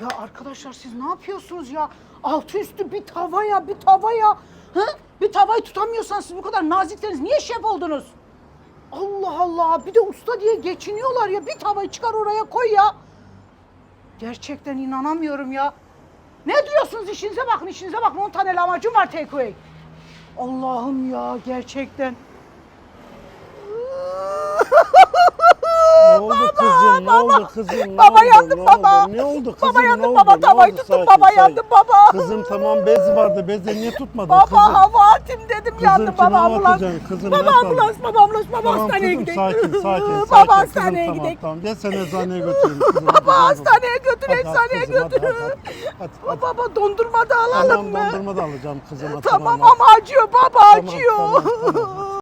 Ya arkadaşlar siz ne yapıyorsunuz ya? Altı üstü bir tava ya, bir tava ya. Hı? Bir tavayı tutamıyorsan siz bu kadar nazikseniz niye şef oldunuz? Allah Allah, bir de usta diye geçiniyorlar ya. Bir tavayı çıkar oraya koy ya. Gerçekten inanamıyorum ya. Ne diyorsunuz, işinize bakın, işinize bakın. 10 tane lahmacun var takeaway. Allah'ım ya, gerçekten. Ne oldu kızım? Ne oldu kızım? Baba Ne yandım oldu? baba. Ne oldu kızım? Baba Ne yandım oldu? baba, Ne tavayı oldu? tuttum Sakin, baba, sakin. yandım baba. Kızım tamam, bez vardı. Bezle niye tutmadın Baba kızım? hava atayım dedim, yandım kime baba, ambulans. atacaksın? Kızım, Baba ne yapalım? ambulans, baba ambulans, baba Tamam hastaneye kızım, gidelim. sakin. Baba Kızım, hastaneye tamam, gidelim. Tamam, gel seni eczaneye götüreyim kızım. Baba Hadi, hastaneye götür, hadi, eczaneye kızım, hadi, götür. hadi. Baba dondurma da alalım Tamam, mı? dondurma da alacağım kızıma. Tamam hadi. ama acıyor baba, acıyor. Tamam.